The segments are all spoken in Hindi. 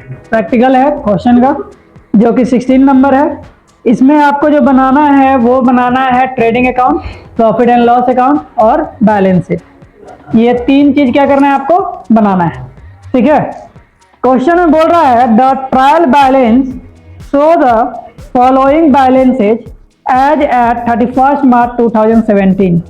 प्रैक्टिकल है क्वेश्चन का, जो कि 16 नंबर है। इसमें आपको जो बनाना है वो बनाना है trading account, profit and loss account और बैलेंस शीट। ये तीन चीज क्या करना है आपको बनाना है, ठीक है। क्वेश्चन में बोल रहा है the trial balance show the following balances as at 31 March 2017,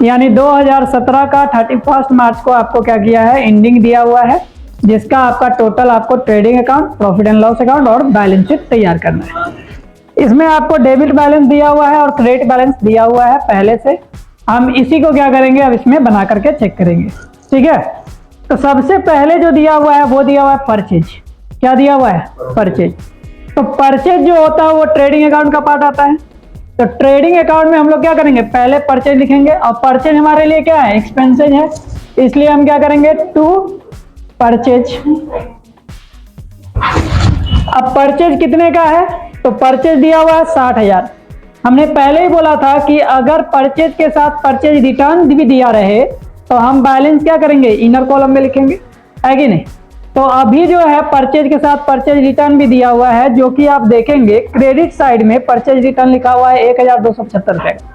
यानी 2017 का 31 मार्च को आपको क्या किया है, एंडिंग दिया हुआ है, जिसका आपका टोटल आपको trading account, profit and loss account और बैलेंस शीट तैयार करना है। इसमें आपको डेबिट बैलेंस दिया हुआ है और क्रेडिट बैलेंस दिया हुआ है पहले से। हम इसी को क्या करेंगे, अब इसमें बना करके चेक करेंगे, ठीक है। तो सबसे पहले जो दिया हुआ है वो दिया हुआ है परचेज। क्या दिया हुआ है, परचेज। तो परचेज जो होता है वो ट्रेडिंग अकाउंट का पार्ट आता है। तो ट्रेडिंग अकाउंट में हम लोग क्या करेंगे, पहले परचेज लिखेंगे, और परचेज हमारे लिए क्या है, एक्सपेंसेज है, इसलिए हम क्या करेंगे, टू परचेज। अब परचेज कितने का है, तो परचेज दिया हुआ है 60,000। हमने पहले ही बोला था कि अगर परचेज के साथ परचेज रिटर्न भी दिया रहे तो हम बैलेंस क्या करेंगे, इनर कॉलम में लिखेंगे, है कि नहीं। तो अभी जो है परचेज के साथ परचेज रिटर्न भी दिया हुआ है, जो कि आप देखेंगे क्रेडिट साइड में परचेज रिटर्न लिखा हुआ है 1275 रुपए का,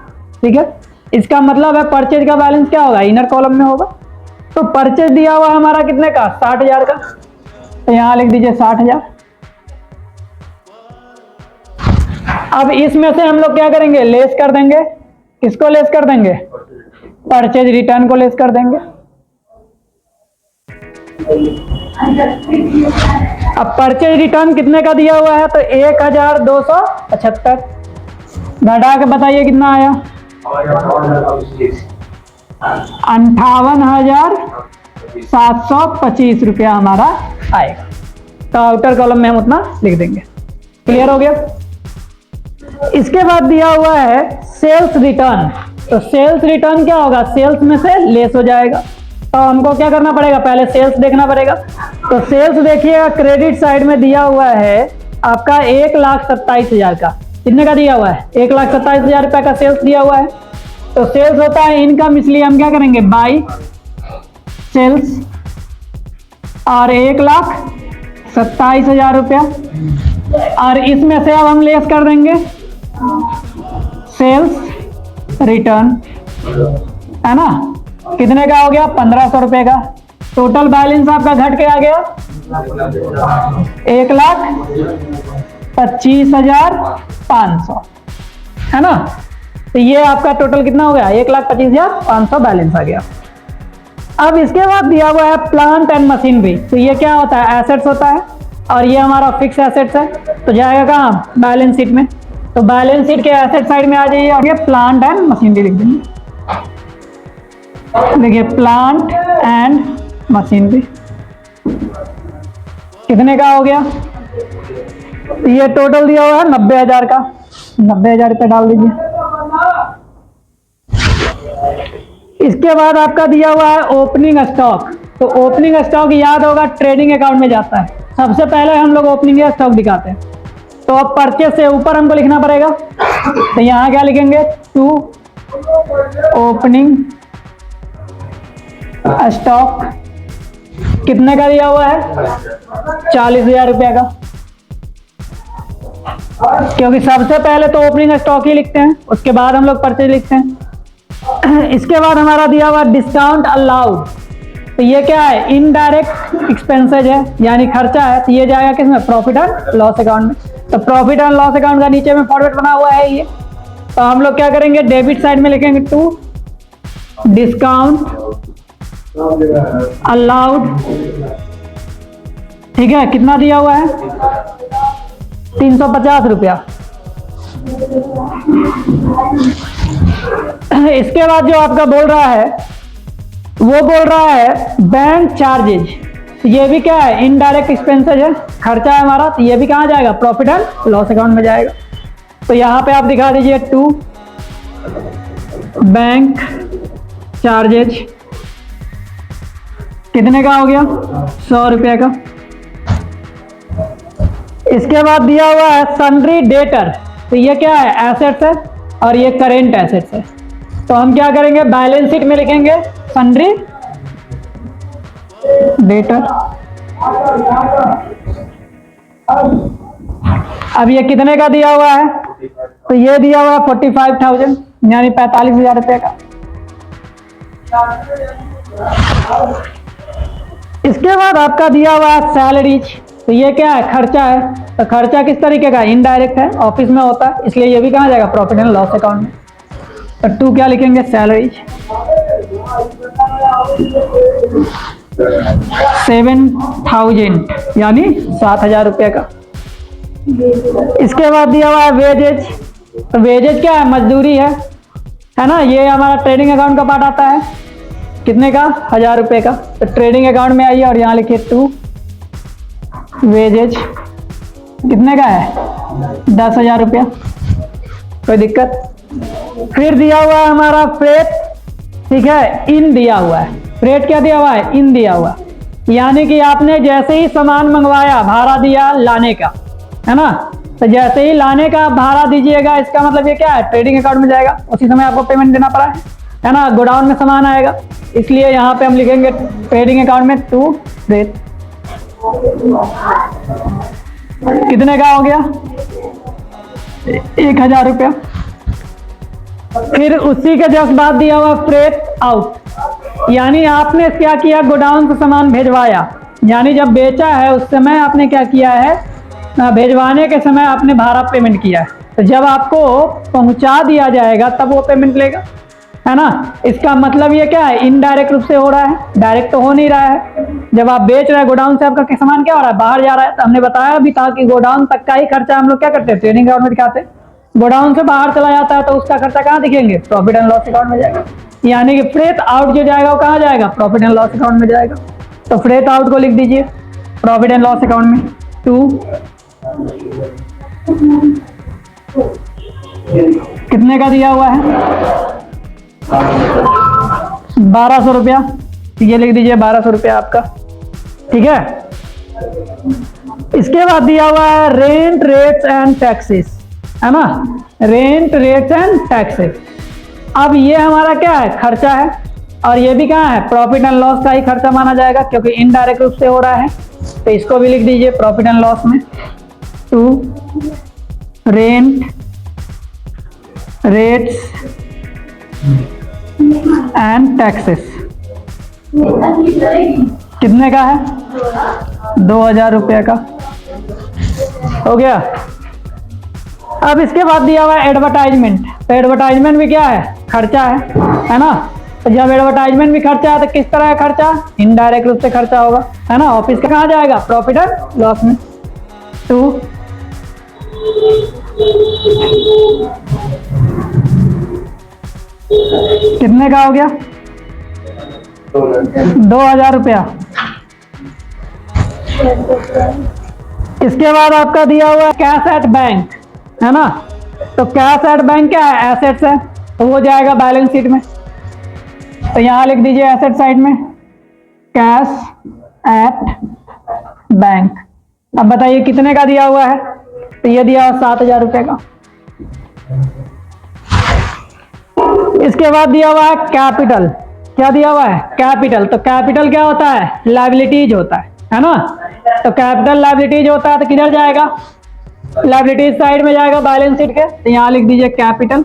ठीक है। इसका मतलब है परचेज का बैलेंस क्या होगा, इनर कॉलम में होगा। तो परचेज दिया हुआ है हमारा कितने का, 60,000 का, तो यहां लिख दीजिए 60,000। अब इसमें से हम लोग क्या करेंगे, लेस कर देंगे, किसको लेस कर देंगे, परचेज रिटर्न को लेस कर देंगे। अब परचेज रिटर्न कितने का दिया हुआ है, तो 1275। घटा के बताइए कितना आया, 58,725 रुपया हमारा आएगा। तो आउटर कॉलम में हम उतना लिख देंगे। क्लियर हो गया। इसके बाद दिया हुआ है सेल्स रिटर्न। तो सेल्स रिटर्न क्या होगा, सेल्स में से लेस हो जाएगा। तो हमको क्या करना पड़ेगा, पहले सेल्स देखना पड़ेगा। तो सेल्स देखिएगा, क्रेडिट साइड में दिया हुआ है आपका 1,27,000 का। कितने का दिया हुआ है, 1,27,000 रुपए का सेल्स दिया हुआ है। तो सेल्स होता है इनकम, इसलिए हम क्या करेंगे, बाई सेल्स, और 1,27,000 रुपया, और इसमें से अब हम लेस कर देंगे सेल्स रिटर्न, है ना। कितने का हो गया, 1,500 रुपए का। टोटल बैलेंस आपका घट के आ गया 1,25,500, है ना। तो ये आपका टोटल कितना हो गया, 1,25,500 बैलेंस आ गया। अब इसके बाद दिया हुआ है प्लांट एंड मशीनरी। तो ये क्या होता है, एसेट्स होता है, और ये हमारा फिक्स एसेट्स है। तो जाएगा कहाँ, बैलेंस शीट में। तो बैलेंस शीट के एसेट साइड में आ जाइए, और ये प्लांट एंड मशीनरी लिख देंगे। देखिए प्लांट एंड मशीनरी कितने का हो गया, ये टोटल दिया हुआ है 90,000 का। 90,000 रुपये डाल दीजिए। इसके बाद आपका दिया हुआ है ओपनिंग स्टॉक। तो ओपनिंग स्टॉक याद होगा ट्रेडिंग अकाउंट में जाता है। सबसे पहले हम लोग ओपनिंग स्टॉक दिखाते हैं। तो अब परचेज से ऊपर हमको लिखना पड़ेगा। तो यहाँ क्या लिखेंगे, टू ओपनिंग स्टॉक। कितने का दिया हुआ है, 40,000 रुपया का, क्योंकि सबसे पहले तो ओपनिंग स्टॉक ही लिखते हैं, उसके बाद हम लोग परचेज लिखते हैं। इसके बाद हमारा दिया हुआ डिस्काउंट अलाउड। तो ये क्या है, इनडायरेक्ट एक्सपेंसेज है, यानी खर्चा है। तो ये जाएगा किसमें, प्रॉफिट एंड लॉस अकाउंट में। तो प्रॉफिट एंड लॉस अकाउंट का नीचे में फॉर्मेट बना हुआ है ये। तो हम लोग क्या करेंगे, डेबिट साइड में लिखेंगे टू डिस्काउंट अलाउड, ठीक है। कितना दिया हुआ है, 350 रुपया। इसके बाद जो आपका बोल रहा है वो बोल रहा है बैंक चार्जेज। तो ये भी क्या है, इनडायरेक्ट एक्सपेंसेज है, खर्चा है हमारा। तो ये भी कहाँ जाएगा, प्रॉफिट एंड लॉस अकाउंट में जाएगा। तो यहाँ पे आप दिखा दीजिए टू बैंक चार्जेज। कितने का हो गया, 100 रुपये का। इसके बाद दिया हुआ है सन्ड्री डेटर। तो ये क्या है, एसेट्स है, और ये करेंट एसेट्स है। तो हम क्या करेंगे, बैलेंस शीट में लिखेंगे सन्ड्री डेटर। अब ये कितने का दिया हुआ है? तो ये दिया हुआ है 45,000 यानी 45,000 रुपये का। इसके बाद आपका दिया हुआ है सैलरीज। तो ये क्या है? खर्चा है। तो खर्चा किस तरीके का? इनडायरेक्ट है, ऑफिस में होता है, इसलिए ये भी कहाँ जाएगा? प्रॉफिट एंड लॉस अकाउंट में। तो 2 क्या लिखेंगे? सैलरीज। 7,000 यानी 7,000 रुपये का। इसके बाद दिया हुआ है वेजेज। तो वेजेज क्या है? मजदूरी है ना। ये हमारा ट्रेडिंग अकाउंट का पार्ट आता है। कितने का? 1,000 रुपये का। तो ट्रेडिंग अकाउंट में आइए और यहाँ लिखिए 2 वेजेज। कितने का है? 10,000 रुपया। कोई दिक्कत? फिर दिया हुआ है हमारा फ्रेट, ठीक है, इन दिया हुआ है। फ्रेट क्या दिया हुआ है? इन दिया हुआ, यानी कि आपने जैसे ही सामान मंगवाया, भाड़ा दिया लाने का, है ना। तो जैसे ही लाने का भाड़ा दीजिएगा, इसका मतलब ये क्या है? ट्रेडिंग अकाउंट में जाएगा, उसी समय आपको पेमेंट देना पड़ा है ना। गोडाउन में सामान आएगा, इसलिए यहाँ पे हम लिखेंगे ट्रेडिंग अकाउंट में 2 फ्रेट। कितने का हो गया? 1,000 रुपया। फिर उसी के जस्ट बाद दिया हुआ फ्रेट आउट, यानी आपने क्या किया? गोडाउन से सामान भेजवाया, यानी जब बेचा है उस समय आपने क्या किया है? भेजवाने के समय आपने भाड़ा पेमेंट किया है। तो जब आपको पहुंचा दिया जाएगा तब वो पेमेंट लेगा, है ना। इसका मतलब ये क्या है? इनडायरेक्ट रूप से हो रहा है, डायरेक्ट तो हो नहीं रहा है। जब आप बेच रहे हैं गोडाउन से, आपका सामान क्या हो रहा है? बाहर जा रहा है। तो हमने बताया भी था कि गोडाउन तक का ही खर्चा हम लोग क्या करते हैं? ट्रेडिंग अकाउंट में दिखाते हैं। गोडाउन से बाहर चला जाता है तो उसका खर्चा कहाँ दिखेंगे? प्रॉफिट एंड लॉस अकाउंट में जाएगा। यानी कि फ्रेट आउट जो जाएगा वो कहाँ जाएगा? प्रॉफिट एंड लॉस अकाउंट में जाएगा। तो फ्रेट आउट को लिख दीजिए प्रॉफिट एंड लॉस अकाउंट में 2। कितने का दिया हुआ है? 1,200 रुपया। ये लिख दीजिए 1,200 रुपया आपका, ठीक है। इसके बाद दिया हुआ है रेंट, रेट्स एंड टैक्सेस, है ना। Rent, rates and taxes. अब ये हमारा क्या है? खर्चा है, और ये भी कहाँ है? प्रॉफिट एंड लॉस का ही खर्चा माना जाएगा, क्योंकि इनडायरेक्ट रूप से हो रहा है। तो इसको भी लिख दीजिए प्रॉफिट एंड लॉस में 2 रेंट, रेट्स एंड टैक्सेस। कितने का है? 2,000 रुपये का। हो गया। अब इसके बाद दिया हुआ है एडवर्टाइजमेंट। तो एडवर्टाइजमेंट भी क्या है? खर्चा है ना। तो जब एडवर्टाइजमेंट भी खर्चा है तो किस तरह का खर्चा? इनडायरेक्ट रूप से खर्चा होगा, है ना। ऑफिस का कहाँ जाएगा? प्रॉफिट एंड लॉस में 2। कितने का हो गया? 2,000 रुपया। इसके बाद आपका दिया हुआ कैश एट बैंक, है ना। तो कैश एट बैंक क्या है? एसेट्स है, तो वो जाएगा बैलेंस शीट में। तो यहां लिख दीजिए एसेट साइड में कैश एट बैंक। अब बताइए कितने का दिया हुआ है? तो ये दिया हुआ 7,000 रुपये का। इसके बाद दिया हुआ है कैपिटल। क्या दिया हुआ है? कैपिटल। तो कैपिटल क्या होता है? लायबिलिटीज होता है ना। तो कैपिटल लायबिलिटीज होता है तो किधर जाएगा? लायबिलिटीज साइड में जाएगा बैलेंस शीट के। तो यहाँ लिख दीजिए कैपिटल।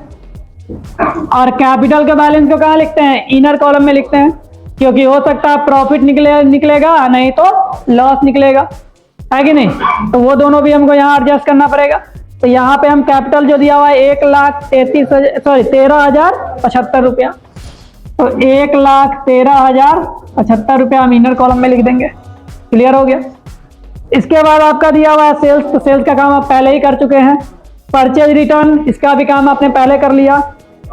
और कैपिटल के बैलेंस को कहाँ लिखते हैं? इनर कॉलम में लिखते हैं, क्योंकि हो सकता है प्रॉफिट निकलेगा, नहीं तो लॉस निकलेगा, है कि नहीं। तो वो दोनों भी हमको यहाँ एडजस्ट करना पड़ेगा। तो यहाँ पे हम कैपिटल जो दिया हुआ है 13,075 रुपया, तो 1,13,075 रुपया हम इनर कॉलम में लिख देंगे। क्लियर हो गया। इसके बाद आपका दिया हुआ है सेल्स। तो सेल्स का काम आप पहले ही कर चुके हैं। परचेज रिटर्न, इसका भी काम आपने पहले कर लिया।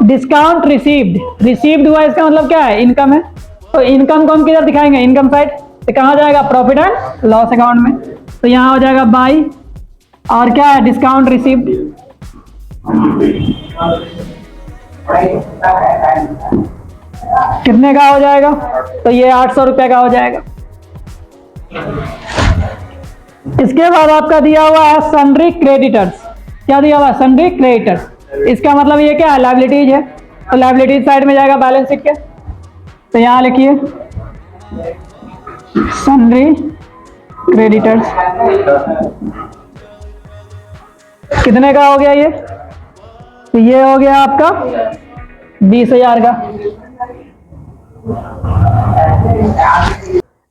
डिस्काउंट रिसीव्ड, रिसीव्ड हुआ इसका मतलब क्या है? इनकम है। तो इनकम को हम किधर दिखाएंगे? Income side. तो कहाँ जाएगा? प्रॉफिट एंड लॉस अकाउंट में। तो यहाँ हो जाएगा बाई, और क्या है? Discount received. कितने का हो जाएगा? तो ये 800 रुपये का हो जाएगा। इसके बाद आपका दिया हुआ है सन्ड्री क्रेडिटर्स। क्या दिया हुआ है? Sundry creditors. इसका मतलब ये क्या है? लायबिलिटीज है। तो लायबिलिटीज साइड में जाएगा बैलेंस शीट के। तो यहाँ लिखिए सन्ड्री क्रेडिटर्स। कितने का हो गया ये? तो ये हो गया आपका 20,000 का।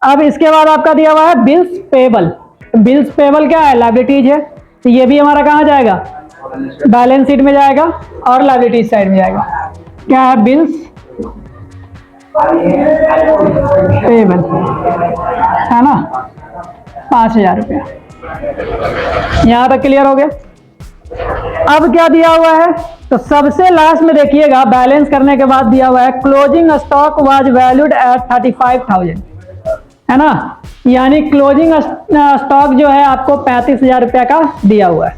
अब इसके बाद आपका दिया हुआ है बिल्स पेबल। बिल्स पेबल क्या है? लायबिलिटीज है। तो ये भी हमारा कहाँ जाएगा? बैलेंस शीट में जाएगा और लायबिलिटीज साइड में जाएगा। क्या है? बिल्स पेबल, है ना, 5,000 रुपया। यहां तक क्लियर हो गया। अब क्या दिया हुआ है? तो सबसे लास्ट में देखिएगा, बैलेंस करने के बाद दिया हुआ है closing stock was valued at 35,000, है ना। यानी क्लोजिंग स्टॉक जो है आपको 35,000 रुपया का दिया हुआ है।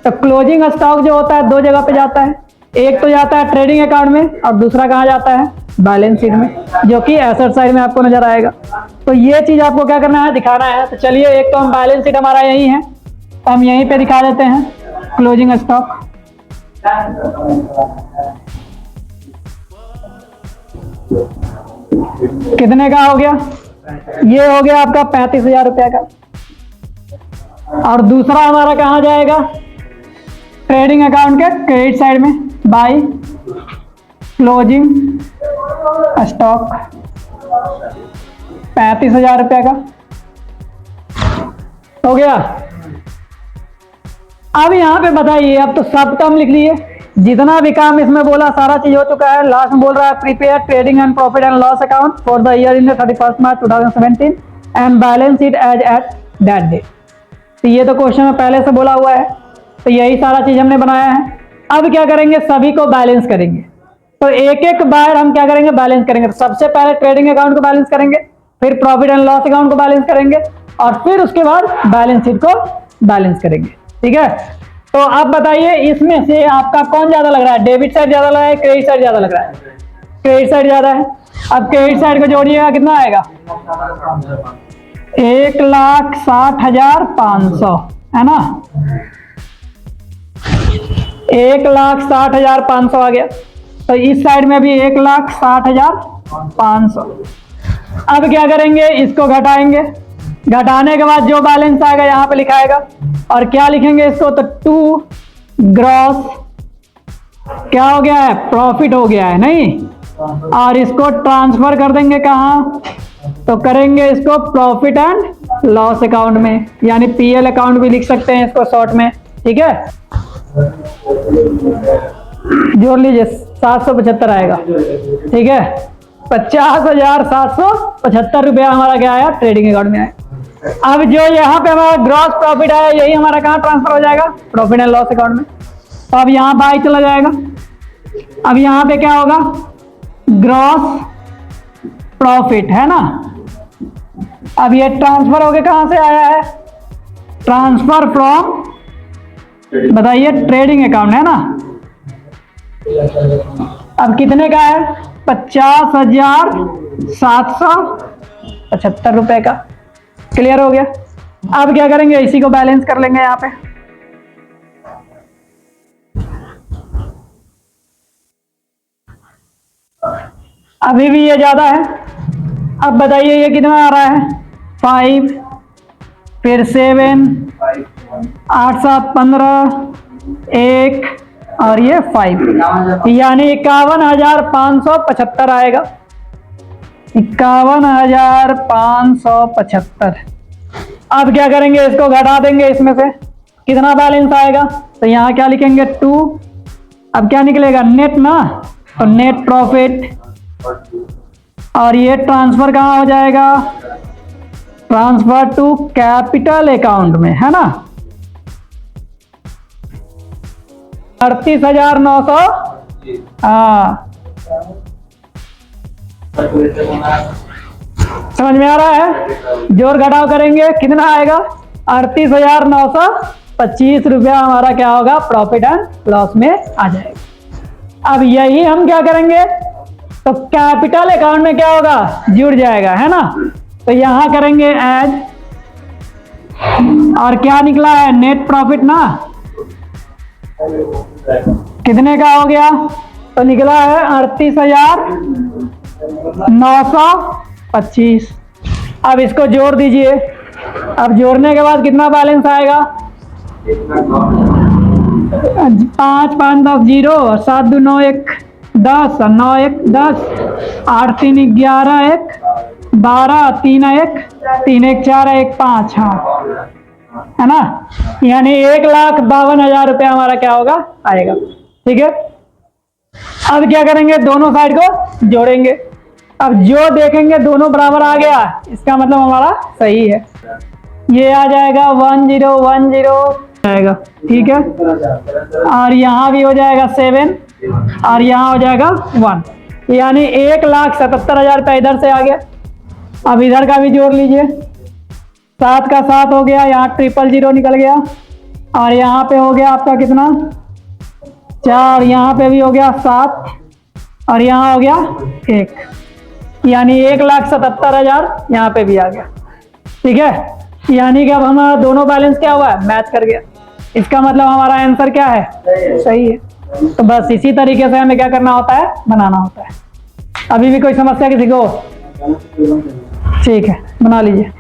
तो क्लोजिंग स्टॉक जो होता है दो जगह पे जाता है, एक तो जाता है ट्रेडिंग अकाउंट में और दूसरा कहाँ जाता है? बैलेंस शीट में, जो कि एसेट साइड में आपको नजर आएगा। तो ये चीज आपको क्या करना है? दिखाना है। तो चलिए, एक तो हम बैलेंस शीट हमारा यही है, तो हम यहीं पे दिखा देते हैं क्लोजिंग स्टॉक। कितने का हो गया? ये हो गया आपका 35,000 रुपया का। और दूसरा हमारा कहाँ जाएगा? ट्रेडिंग अकाउंट के क्रेडिट साइड में, बाय क्लोजिंग स्टॉक 35,000 रुपया का हो गया। अब यहाँ पे बताइए, अब तो सब काम लिख लिए, जितना भी काम इसमें बोला सारा चीज हो चुका है। लास्ट में बोल रहा है prepare trading and profit and loss account for the year in 31 March 2017 and balance sheet as at that day. तो ये तो क्वेश्चन में पहले से बोला हुआ है, तो यही सारा चीज हमने बनाया है। अब क्या करेंगे? सभी को बैलेंस करेंगे। तो एक एक बार हम क्या करेंगे? बैलेंस करेंगे। तो सबसे पहले ट्रेडिंग अकाउंट को बैलेंस करेंगे, फिर प्रॉफिट एंड लॉस अकाउंट को बैलेंस करेंगे और फिर उसके बाद बैलेंस शीट को बैलेंस करेंगे। ठीक है, तो आप बताइए इसमें से आपका कौन ज्यादा लग रहा है? डेबिट साइड ज्यादा लग रहा है, क्रेडिट साइड ज्यादा लग रहा है? क्रेडिट साइड ज्यादा है। अब क्रेडिट साइड को जोड़िएगा, कितना आएगा? 1,60,500, है ना। 1,60,500 आ गया। तो इस साइड में भी 1,60,500। अब क्या करेंगे? इसको घटाएंगे। घटाने के बाद जो बैलेंस आएगा यहाँ पे लिखाएगा और क्या लिखेंगे इसको? तो 2 ग्रॉस क्या हो गया है? प्रॉफिट हो गया है, नहीं। और इसको ट्रांसफर कर देंगे कहाँ? तो करेंगे इसको प्रॉफिट एंड लॉस अकाउंट में, यानी पीएल अकाउंट भी लिख सकते हैं इसको शॉर्ट में। ठीक है, जोड़ लीजिए, 775 आएगा। ठीक है, 50,775 रुपया हमारा क्या आया? ट्रेडिंग अकाउंट में आया। अब जो यहाँ पे हमारा ग्रॉस प्रॉफिट आया, यही हमारा कहाँ ट्रांसफर हो जाएगा? प्रॉफिट एंड लॉस अकाउंट में। तो अब यहाँ बाय चला जाएगा। अब यहाँ पे क्या होगा? ग्रॉस प्रॉफिट, है ना। अब ये ट्रांसफर होके कहां से आया है? ट्रांसफर फ्रॉम, बताइए, ट्रेडिंग अकाउंट, है ना। अब कितने का है? 50,775 रुपए का। क्लियर हो गया। अब क्या करेंगे? इसी को बैलेंस कर लेंगे यहाँ पे। अभी भी ये ज्यादा है। अब बताइए ये कितना आ रहा है? 5, फिर 7, 8, 7, 15, 1 और ये 5, यानी 51,575 आएगा। 51,575। अब क्या करेंगे? इसको घटा देंगे इसमें से, कितना बैलेंस आएगा? तो यहाँ क्या लिखेंगे? 2। अब क्या निकलेगा? नेट ना, तो नेट प्रॉफिट। और ये ट्रांसफर कहाँ हो जाएगा? ट्रांसफर टू कैपिटल अकाउंट में, है ना। 38,900। हाँ, समझ में आ रहा है? जोड़ घटाव करेंगे, कितना आएगा? 38,925 रुपया हमारा क्या होगा? प्रॉफिट एंड लॉस में आ जाएगा। अब यही हम क्या करेंगे? तो कैपिटल अकाउंट में क्या होगा? जुड़ जाएगा, है ना। तो यहां करेंगे ऐड, और क्या निकला है? नेट प्रॉफिट ना, कितने का हो गया? तो निकला है 38,925। अब इसको जोड़ दीजिए। अब जोड़ने के बाद कितना बैलेंस आएगा? 5 5 10 0 और 7 2 9 1 10 और 9 1 10 8 3 11 1 12 3 1 3 1 4 1 5 हाँ है ना। यानी 1,52,000 रुपया हमारा क्या होगा आएगा। ठीक है, अब क्या करेंगे, दोनों साइड को जोड़ेंगे। अब जो देखेंगे दोनों बराबर आ गया, इसका मतलब हमारा सही है। ये आ जाएगा 1 0 1 0 आएगा। ठीक है, और यहाँ भी हो जाएगा 7 और यहाँ हो जाएगा 1, यानी 1,77,000 रुपया इधर से आ गया। अब इधर का भी जोड़ लीजिए, 7 का 7 हो गया, यहाँ 000 निकल गया और यहाँ पे हो गया आपका कितना 4, यहाँ पे भी हो गया 7 और यहाँ हो गया 1, यानी 1,77,000 यहाँ पे भी आ गया। ठीक है, यानी कि अब हमारा दोनों बैलेंस क्या हुआ है, मैच कर गया। इसका मतलब हमारा आंसर क्या है, सही है। तो बस इसी तरीके से हमें क्या करना होता है, बनाना होता है। अभी भी कोई समस्या किसी को? ठीक है, बना लीजिए।